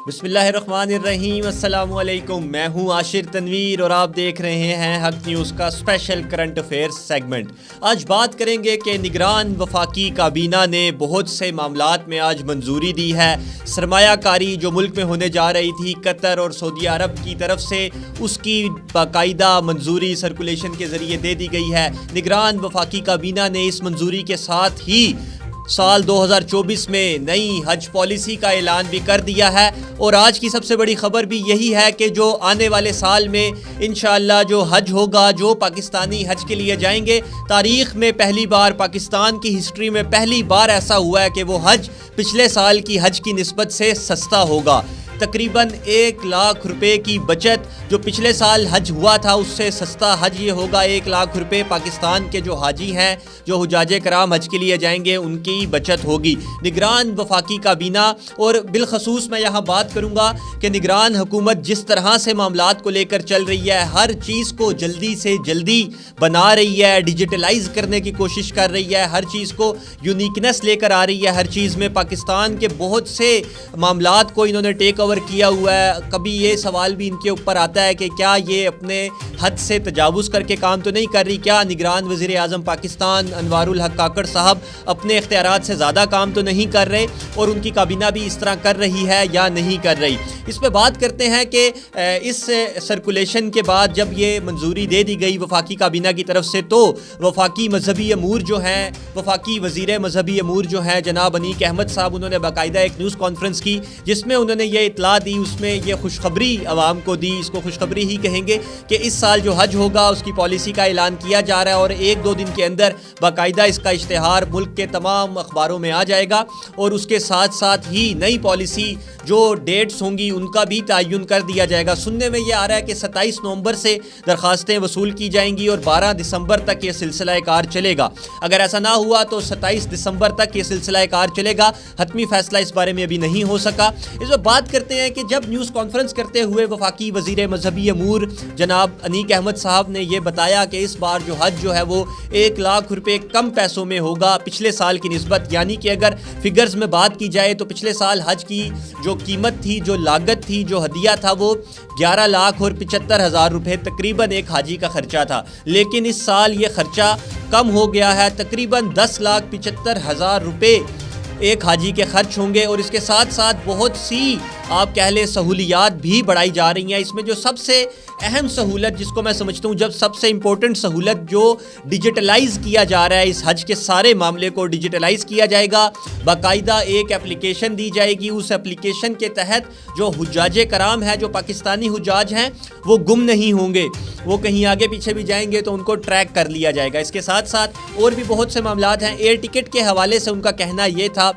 बिस्मिल्लाहिर्रहमानिर्रहीम। अस्सलाम वालेकुम। मैं हूं आशिर तनवीर और आप देख रहे हैं हक न्यूज़ का स्पेशल करंट अफेयर्स सेगमेंट। आज बात करेंगे कि निगरान वफाकी काबीना ने बहुत से मामलात में आज मंजूरी दी है। सरमायाकारी जो मुल्क में होने जा रही थी कतर और सऊदी अरब की तरफ से, उसकी बाकायदा मंजूरी सर्कुलेशन के ज़रिए दे दी गई है। निगरान वफाकी काबीना ने इस मंजूरी के साथ ही साल 2024 में नई हज पॉलिसी का ऐलान भी कर दिया है। और आज की सबसे बड़ी खबर भी यही है कि जो आने वाले साल में इंशाअल्लाह जो हज होगा, जो पाकिस्तानी हज के लिए जाएंगे, तारीख़ में पहली बार, पाकिस्तान की हिस्ट्री में पहली बार ऐसा हुआ है कि वो हज पिछले साल की हज की निस्बत से सस्ता होगा। तकरीबन 1 लाख रुपए की बचत, जो पिछले साल हज हुआ था उससे सस्ता हज ये होगा। 1 लाख रुपए पाकिस्तान के जो हाजी हैं, जो हुजाजे कराम हज के लिए जाएंगे, उनकी बचत होगी। निगरान वफाकी काबीना, और बिलखसूस मैं यहाँ बात करूँगा कि निगरान हुकूमत जिस तरह से मामलात को लेकर चल रही है, हर चीज़ को जल्दी से जल्दी बना रही है, डिजिटलाइज करने की कोशिश कर रही है, हर चीज़ को यूनिकनेस लेकर आ रही है। हर चीज़ में पाकिस्तान के बहुत से मामलात को इन्होंने टेक ओवर किया हुआ है। कभी ये सवाल भी इनके ऊपर आता है कि क्या ये अपने हद से तजावुज़ करके काम तो नहीं कर रही, क्या निगरान वज़ीर आज़म पाकिस्तान अनवारुल हक काकड़ साहब अपने इख्तियारात से ज़्यादा काम तो नहीं कर रहे, और उनकी काबीना भी इस तरह कर रही है या नहीं कर रही। इस पर बात करते हैं कि इस सर्कुलेशन के बाद जब ये मंजूरी दे दी गई वफाकी काबीना की तरफ से, तो वफाकी मजहबी अमूर जो हैं, वफाकी वज़ीर मजहबी अमूर जो हैं जनाब अनीक अहमद साहब, उन्होंने बाकायदा एक न्यूज़ कॉन्फ्रेंस की जिसमें उन्होंने ये इतला दी, उसमें ये खुशखबरी आवाम को दी, इसको खुशखबरी ही कहेंगे कि इस साल जो हज होगा उसकी पॉलिसी का ऐलान किया जा रहा है और 1-2 दिन के अंदर बाकायदा इसका इश्तिहार मुल्क के तमाम अखबारों में आ जाएगा। और उसके साथ साथ ही नई पॉलिसी जो डेट्स होंगी उनका भी तयन कर दिया जाएगा। सुनने में ये आ रहा है कि 27 नवंबर से दरख्वास्तें वसूल की जाएंगी और 12 दिसंबर तक ये सिलसिला कार चलेगा। अगर ऐसा ना हुआ तो 27 दिसंबर तक ये सिलसिला कार चलेगा। हतमी फैसला इस बारे में अभी नहीं हो सका। इस पर बात करते हैं कि जब न्यूज़ कॉन्फ्रेंस करते हुए वफाकी वज़ीर मजहबी अमूर जनाब अनीक अहमद साहब ने यह बताया कि इस बार जो हज जो है वो 1 लाख रुपए कम पैसों में होगा पिछले साल की निस्बत। यानी कि अगर फिगर्स में बात की जाए तो पिछले साल हज की जो कीमत थी, जो लागत थी, जो हदिया था, वो 11 लाख और 75 हज़ार रुपये तकरीबन एक हाजी का खर्चा था। लेकिन इस साल ये खर्चा कम हो गया है, तकरीबन 10 लाख 75 हज़ार रुपये एक हाजी के खर्च होंगे। और इसके साथ साथ बहुत सी आप कह लें सहूलियात भी बढ़ाई जा रही हैं। इसमें जो सबसे अहम सहूलत, जिसको मैं समझता हूँ जब सबसे इम्पोर्टेंट सहूलत, जो डिजिटलाइज़ किया जा रहा है, इस हज के सारे मामले को डिजिटलाइज़ किया जाएगा। बाकायदा एक एप्लीकेशन दी जाएगी, उस एप्लीकेशन के तहत जो हुज्जाजे कराम हैं, जो पाकिस्तानी हुज्जाज हैं, वो गुम नहीं होंगे। वो कहीं आगे पीछे भी जाएंगे तो उनको ट्रैक कर लिया जाएगा। इसके साथ साथ और भी बहुत से मामलात हैं। एयर टिकट के हवाले से उनका कहना ये था,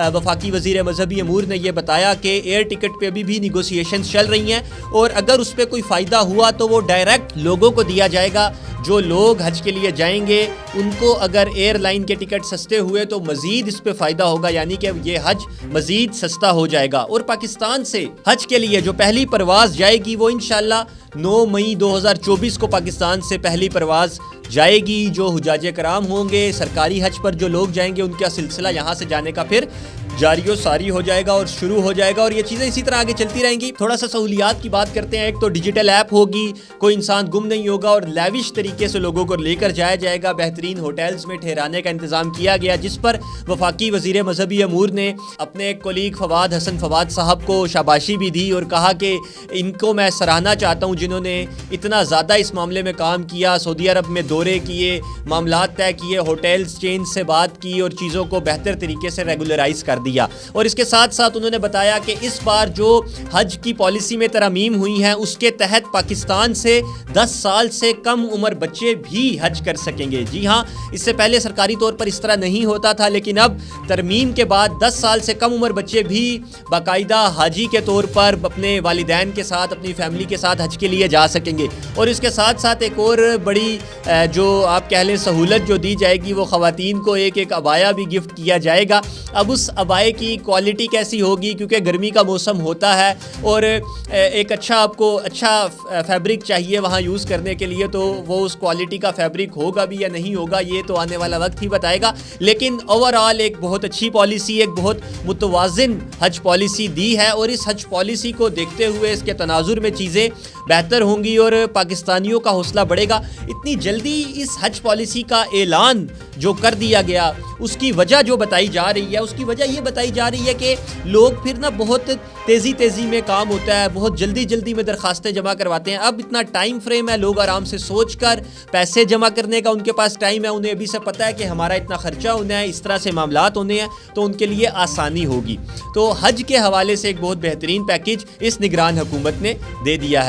वफाकी वज़ीर मजहबी अमूर ने यह बताया कि एयर टिकट पे भी निगोशिएशंस चल रही हैं और अगर उस पर कोई फ़ायदा हुआ तो वो डायरेक्ट लोगों को दिया जाएगा। जो लोग हज के लिए जाएंगे उनको अगर एयरलाइन के टिकट सस्ते हुए तो मज़ीद इस पे फ़ायदा होगा, यानी कि ये हज मज़ीद सस्ता हो जाएगा। और पाकिस्तान से हज के लिए जो पहली परवाज़ जाएगी वो इंशाअल्लाह 9 मई 2024 को पाकिस्तान से पहली परवाज़ जाएगी। जो हुजाजे कराम होंगे, सरकारी हज पर जो लोग जाएंगे, उनका सिलसिला यहाँ से जाने का फिर जारी और सारी हो जाएगा और शुरू हो जाएगा और ये चीज़ें इसी तरह आगे चलती रहेंगी। थोड़ा सा सहूलियात की बात करते हैं। एक तो डिजिटल ऐप होगी, कोई इंसान गुम नहीं होगा और लेविश तरीके से लोगों को लेकर जाया जाएगा। बेहतरीन होटल्स में ठहराने का इंतज़ाम किया गया, जिस पर वफाकी वज़ीर मजहबी अमूर ने अपने कोलीग फवाद हसन फवाद साहब को शाबाशी भी दी और कहा कि इनको मैं सराहना चाहता हूँ जिन्होंने इतना ज़्यादा इस मामले में काम किया। सऊदी अरब में दौरे किए, मामलात तय किए, होटल्स चेन से बात की और चीज़ों को बेहतर तरीके से रेगुलराइज कर दिया। और इसके साथ साथ उन्होंने बताया कि इस बार जो हज की पॉलिसी में तरमीम हुई हैं उसके तहत पाकिस्तान से 10 साल से कम उम्र बच्चे भी हज कर सकेंगे। जी हाँ, इससे पहले सरकारी तौर पर इस तरह नहीं होता था, लेकिन अब तरमीम के बाद 10 साल से कम उम्र बच्चे भी बाकायदा हाजी के तौर पर अपने वालिदैन के साथ, अपनी फैमिली के साथ हज के लिए जा सकेंगे। और इसके साथ साथ एक और बड़ी जो आप कह लें सहूलत जो दी जाएगी, वो ख़वातीन को एक अबाया भी गिफ्ट किया जाएगा। अब उस دوائی کی کوالٹی کیسی ہوگی، کیونکہ گرمی کا موسم ہوتا ہے اور ایک اچھا آپ کو اچھا فیبرک چاہیے وہاں یوز کرنے کے لیے، تو وہ اس کوالٹی کا فیبرک ہوگا بھی یا نہیں ہوگا یہ تو آنے والا وقت ہی بتائے گا. لیکن اوورآل ایک بہت اچھی پالیسی، ایک بہت متوازن حج پالیسی دی ہے، اور اس حج پالیسی کو دیکھتے ہوئے اس کے تناظر میں چیزیں بہتر ہوں گی اور پاکستانیوں کا حوصلہ بڑھے گا. اتنی جلدی اس حج پالیسی کا اعلان جو کر دیا گیا، اس کی وجہ جو بتائی جا رہی ہے، اس کی وجہ یہ بتائی جا رہی ہے کہ لوگ پھر نا بہت تیزی میں کام ہوتا ہے، بہت جلدی میں درخواستیں جمع کرواتے ہیں. اب اتنا ٹائم فریم ہے، لوگ آرام سے سوچ کر پیسے جمع کرنے کا ان کے پاس ٹائم ہے، انہیں ابھی سے پتہ ہے کہ ہمارا اتنا خرچہ ہونا ہے، اس طرح سے معاملات ہونے ہیں، تو ان کے لیے آسانی ہوگی. تو حج کے حوالے سے ایک بہت بہترین پیکیج اس نگران حکومت نے دے دیا ہے.